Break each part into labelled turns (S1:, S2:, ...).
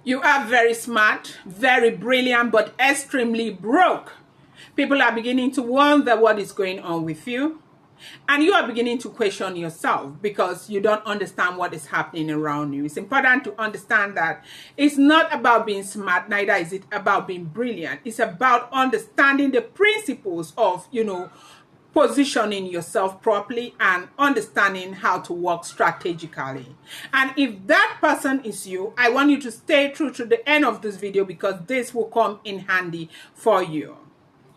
S1: You are very smart, very brilliant, but extremely broke. People are beginning to wonder what is going on with you. And you are beginning to question yourself because you don't understand what is happening around you. It's important to understand that it's not about being smart, neither is it about being brilliant. It's about understanding the principles of, positioning yourself properly and understanding how to work strategically. And if that person is you, I want you to stay through to the end of this video because this will come in handy for you.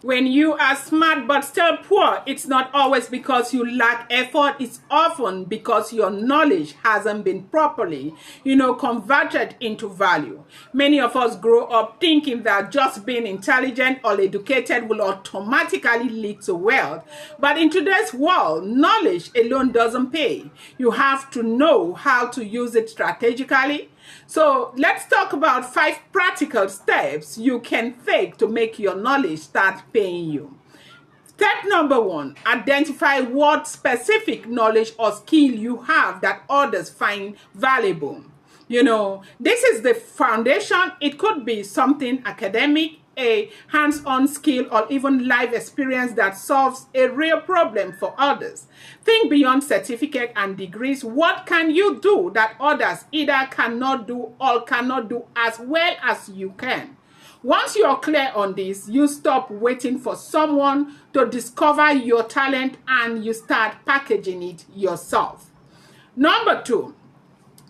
S1: When you are smart but still poor, it's not always because you lack effort. It's often because your knowledge hasn't been properly, converted into value. Many of us grow up thinking that just being intelligent or educated will automatically lead to wealth. But in today's world, knowledge alone doesn't pay. You have to know how to use it strategically. So let's talk about 5 practical steps you can take to make your knowledge start paying you. Step number 1, identify what specific knowledge or skill you have that others find valuable. This is the foundation. It could be something academic, a hands-on skill, or even life experience that solves a real problem for others. Think beyond certificate and degrees. What can you do that others either cannot do or cannot do as well as you can? Once you're clear on this, you stop waiting for someone to discover your talent and you start packaging it yourself. Number 2,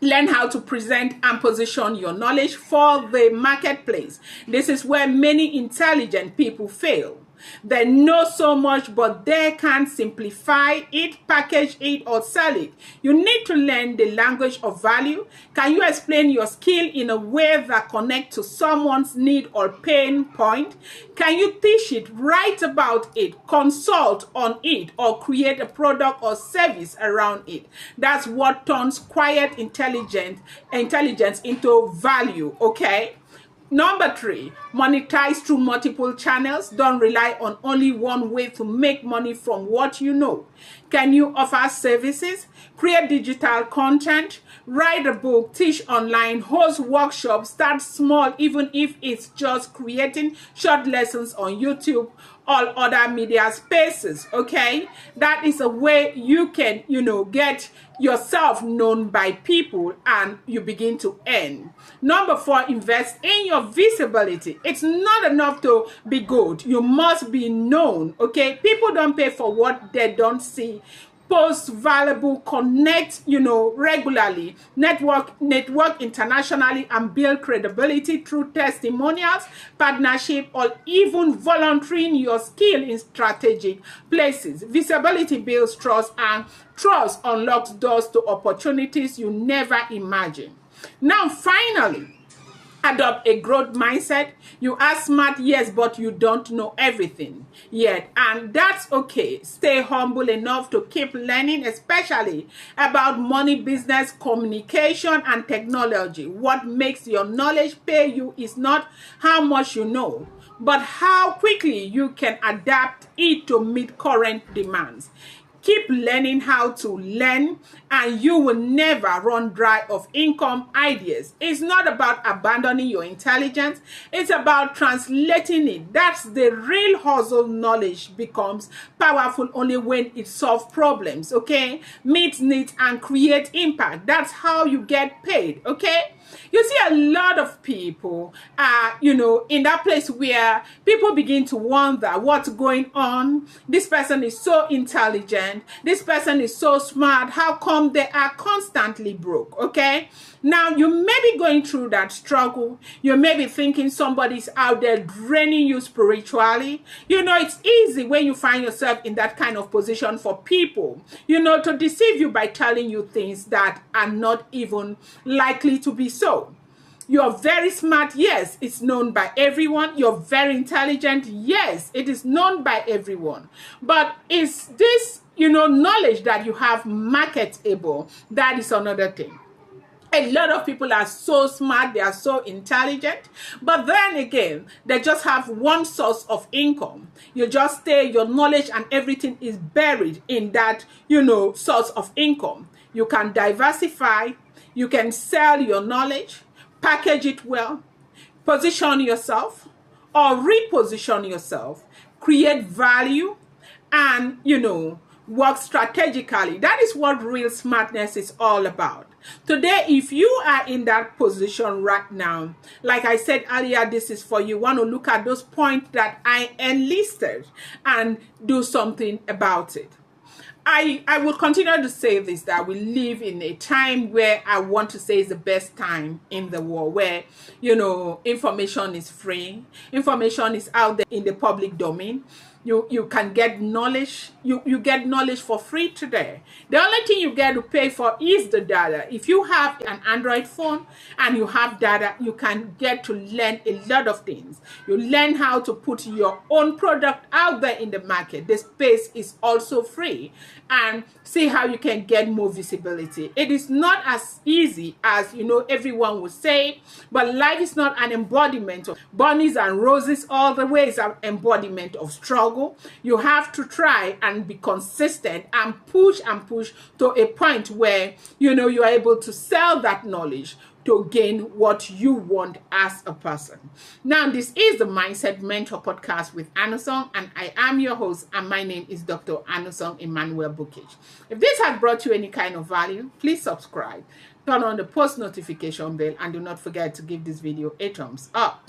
S1: learn how to present and position your knowledge for the marketplace. This is where many intelligent people fail. They know so much, but they can't simplify it, package it, or sell it. You need to learn the language of value. Can you explain your skill in a way that connects to someone's need or pain point? Can you teach it, write about it, consult on it, or create a product or service around it? That's what turns quiet intelligence into value, okay? Number 3, monetize through multiple channels. Don't rely on only one way to make money from what you know. Can you offer services, create digital content, write a book, teach online, host workshops? Start small, even if it's just creating short lessons on YouTube or other media spaces, okay? That is a way you can, get yourself known by people and you begin to earn. Number 4, invest in your visibility. It's not enough to be good. You must be known, okay? People don't pay for what they don't see. Post valuable, connect, regularly, network internationally, and build credibility through testimonials, partnership, or even volunteering your skill in strategic places. Visibility builds trust, and trust unlocks doors to opportunities you never imagined. Now, finally, adopt a growth mindset. You are smart, yes, but you don't know everything yet, and that's okay. Stay humble enough to keep learning, especially about money, business, communication, and technology. What makes your knowledge pay you is not how much you know, but how quickly you can adapt it to meet current demands. Keep learning how to learn, and you will never run dry of income ideas. It's not about abandoning your intelligence. It's about translating it. That's the real hustle. Knowledge becomes powerful only when it solves problems, okay? Meets needs and create impact. That's how you get paid, okay? You see a lot of people, in that place where people begin to wonder what's going on. This person is so intelligent. This person is so smart. How come they are constantly broke? Okay. Now, you may be going through that struggle. You may be thinking somebody's out there draining you spiritually. It's easy when you find yourself in that kind of position for people, to deceive you by telling you things that are not even likely to be so. You're very smart, yes, it's known by everyone. You're very intelligent, yes, it is known by everyone. But is this, knowledge that you have marketable? That is another thing. A lot of people are so smart, they are so intelligent, but then again, they just have one source of income. You just stay, your knowledge and everything is buried in that, source of income. You can diversify, you can sell your knowledge, package it well, position yourself or reposition yourself, create value, and, work strategically. That is what real smartness is all about. Today, if you are in that position right now, like I said earlier, this is for you. Want to look at those points that I enlisted and do something about it. I will continue to say this, that we live in a time where I want to say is the best time in the world, where, information is free, information is out there in the public domain. You can get knowledge. You get knowledge for free today. The only thing you get to pay for is the data. If you have an Android phone and you have data, you can get to learn a lot of things. You learn how to put your own product out there in the market. The space is also free, and see how you can get more visibility. It is not as easy as everyone would say, but life is not an embodiment of bunnies and roses all the way. It's an embodiment of struggle. You have to try and be consistent and push to a point where you are able to sell that knowledge to gain what you want as a person. Now, this is the Mindset Mentor podcast with Anusong, and I am your host, and my name is Dr. Anusong Emmanuel Bukich. If this has brought you any kind of value, please subscribe, turn on the post notification bell, and do not forget to give this video a thumbs up.